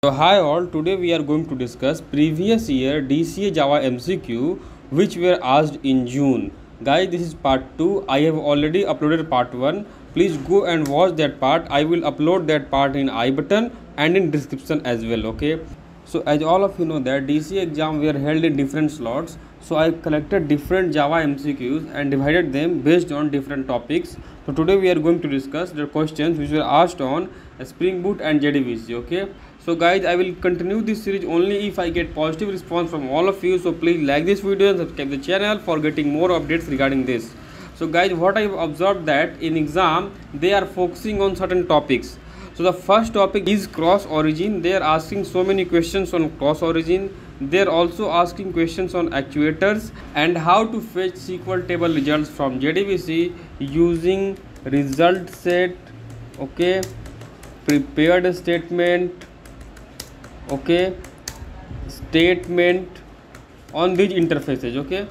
So hi all, today we are going to discuss previous year DCA Java MCQ which were asked in June. Guys, this is part 2. I have already uploaded part 1. Please go and watch that part. I will upload that part in I button and in description as well, okay? So as all of you know that DCA exam were held in different slots. So I collected different Java MCQs and divided them based on different topics. So today we are going to discuss the questions which were asked on Spring Boot and JDBC, okay? So guys, I will continue this series only if I get positive response from all of you. So please like this video and subscribe the channel for getting more updates regarding this. So guys, what I have observed that in exam they are focusing on certain topics. So the first topic is cross origin. They are asking so many questions on cross origin. They are also asking questions on actuators and how to fetch SQL table results from JDBC using result set, okay, prepared statement, okay, statement on these interfaces, okay.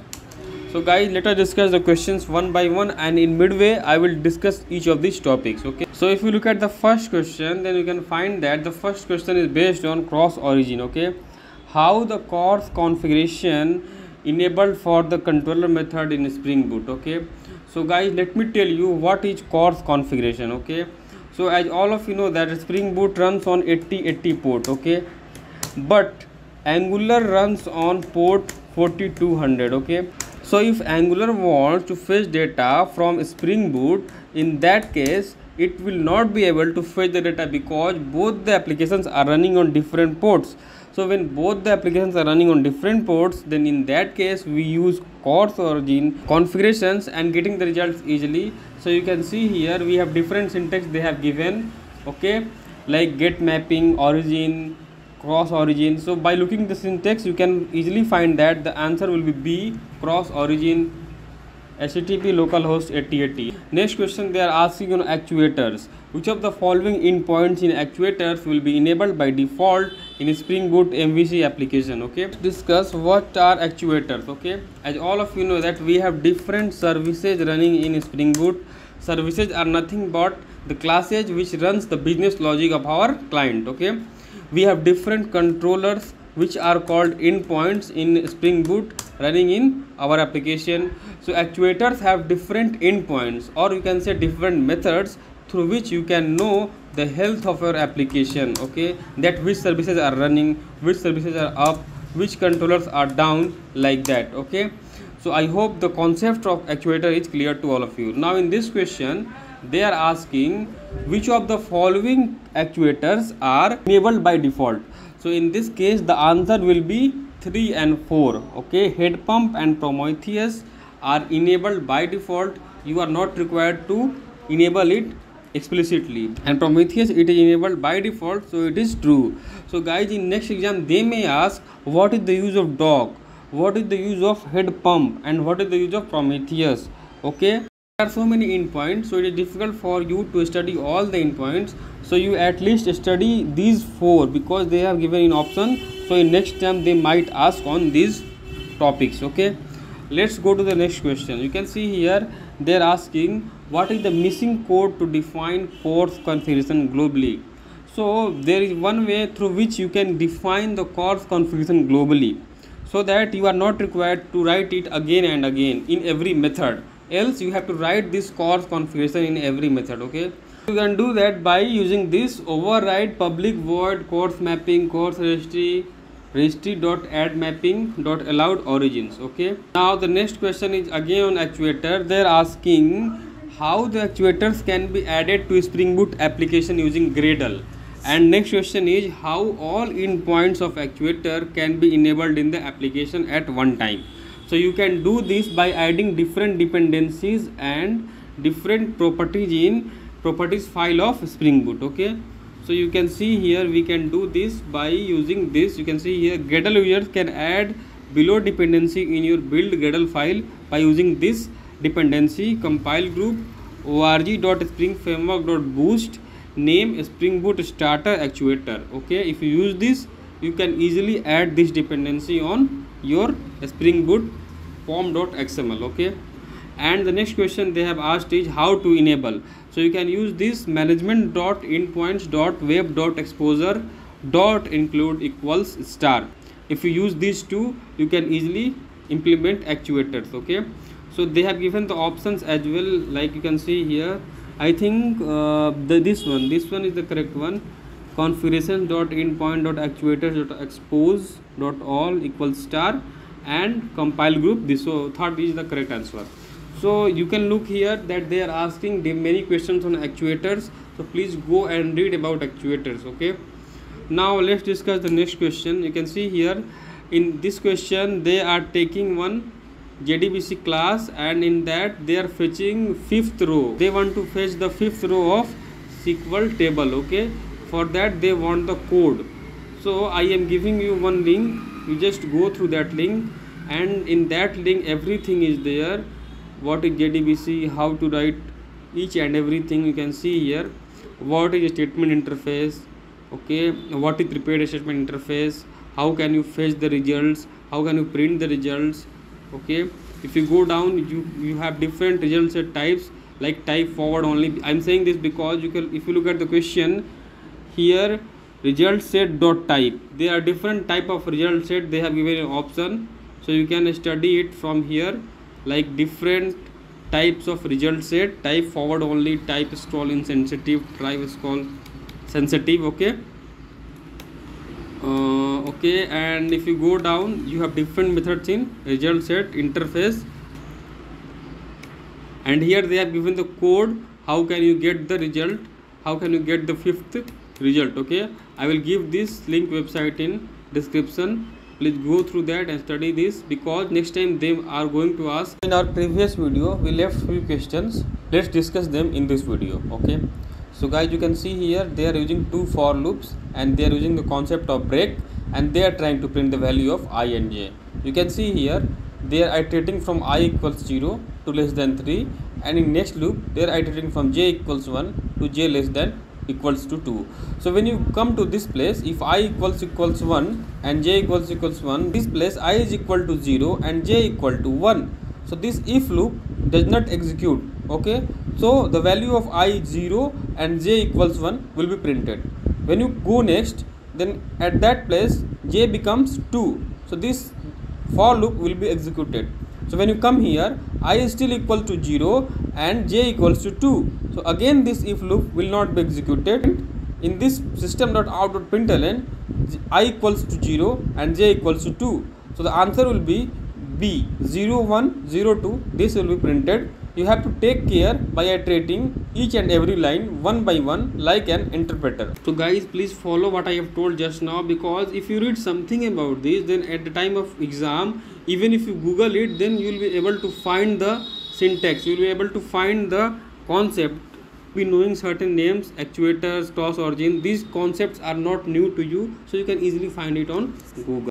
So guys, let us discuss the questions one by one, and in midway I will discuss each of these topics, okay. So if you look at the first question, then you can find that the first question is based on cross origin, okay. How the course configuration enabled for the controller method in Spring Boot, okay. So guys, let me tell you what is course configuration, okay. So as all of you know that Spring Boot runs on 8080 port, okay, but Angular runs on port 4200, okay. So if Angular wants to fetch data from Spring Boot, in that case it will not be able to fetch the data because both the applications are running on different ports. So when both the applications are running on different ports, then in that case we use course origin configurations and getting the results easily. So you can see here we have different syntax they have given, okay, like get mapping, origin, cross origin. So by looking the syntax you can easily find that the answer will be B, cross origin, HTTP localhost 8080. Next question they are asking on actuators. Which of the following endpoints in actuators will be enabled by default in Spring Boot MVC application, okay. Let's discuss what are actuators, okay. As all of you know that we have different services running in Spring Boot. Services are nothing but the classes which runs the business logic of our client, okay. We have different controllers which are called endpoints in Spring Boot running in our application. So actuators have different endpoints, or you can say different methods through which you can know the health of your application, okay, that which services are running, which services are up, which controllers are down, like that, okay. So I hope the concept of actuator is clear to all of you. Now in this question they are asking which of the following actuators are enabled by default. So in this case the answer will be 3 and 4, okay. Head pump and Prometheus are enabled by default. You are not required to enable it explicitly, and Prometheus it is enabled by default, so it is true. So guys, in next exam they may ask what is the use of dog, what is the use of head pump, and what is the use of Prometheus, okay. There are so many endpoints, so it is difficult for you to study all the endpoints. So you at least study these 4 because they have given in option. So in next time they might ask on these topics, okay. Let's go to the next question. You can see here they are asking what is the missing code to define course configuration globally. So there is one way through which you can define the course configuration globally, so that you are not required to write it again and again in every method. Else you have to write this course configuration in every method, okay. You can do that by using this override public void course mapping course registry.add mapping.allowed origins, okay. Now the next question is again on actuator. They are asking how the actuators can be added to Spring Boot application using Gradle, and next question is how all endpoints of actuator can be enabled in the application at one time. So you can do this by adding different dependencies and different properties in properties file of Spring Boot, okay. So you can see here we can do this by using this. You can see here Gradle users can add below dependency in your build Gradle file by using this dependency compile group org.springframework.boost name Spring Boot starter actuator, okay. If you use this you can easily add this dependency on your Spring Boot pom.xml, okay. And the next question they have asked is how to enable. So you can use this management.endpoints.web.exposure dot include equals star. If you use these two, you can easily implement actuators. Okay, so they have given the options as well, like you can see here. I think this one is the correct one. Configuration dot in point dot actuators dot expose dot all equals star, and compile group this. So third is the correct answer. So you can look here that they are asking many questions on actuators, so please go and read about actuators. Okay, now let's discuss the next question. You can see here in this question they are taking one JDBC class, and in that they are fetching fifth row. They want to fetch the fifth row of SQL table. Okay, for that they want the code. So I am giving you one link, you just go through that link, and in that link everything is there. What is JDBC, how to write each and everything you can see here. What is a statement interface, okay, what is prepared statement interface, how can you fetch the results, how can you print the results. Okay, if you go down, you have different result set types, like type forward only. I'm saying this because you can, if you look at the question here, result set dot type, there are different type of result set they have given an option, so you can study it from here, like different types of result set, type forward only, type scroll insensitive, type scroll sensitive. Okay, okay, and if you go down, you have different methods in result set interface, and here they have given the code, how can you get the result, how can you get the fifth result. Okay, I will give this link website in description. Please go through that and study this, because next time they are going to ask. In our previous video we left few questions, let's discuss them in this video. Okay, so guys, you can see here they are using two for loops, and they are using the concept of break, and they are trying to print the value of I and j. You can see here they are iterating from I equals 0 to less than 3, and in next loop they are iterating from j equals 1 to j less than equals to 2. So when you come to this place, if I equals 1 and j equals 1, this place I is equal to 0 and j equal to 1. So this if loop does not execute. Okay, so the value of I is 0 and j equals 1 will be printed. When you go next, then at that place j becomes 2. So this for loop will be executed. So when you come here, I is still equal to 0 and j equals to 2. So again this if loop will not be executed. In this system.out.println, I equals to 0 and j equals to 2. So the answer will be B, 0, 1, 0, 2. This will be printed. You have to take care by iterating each and every line one by one, like an interpreter. So guys, please follow what I have told just now, because if you read something about this, then at the time of exam, even if you Google it, then you will be able to find the syntax, you will be able to find the concept. Be knowing certain names, actuators, cross origin, these concepts are not new to you, so you can easily find it on Google.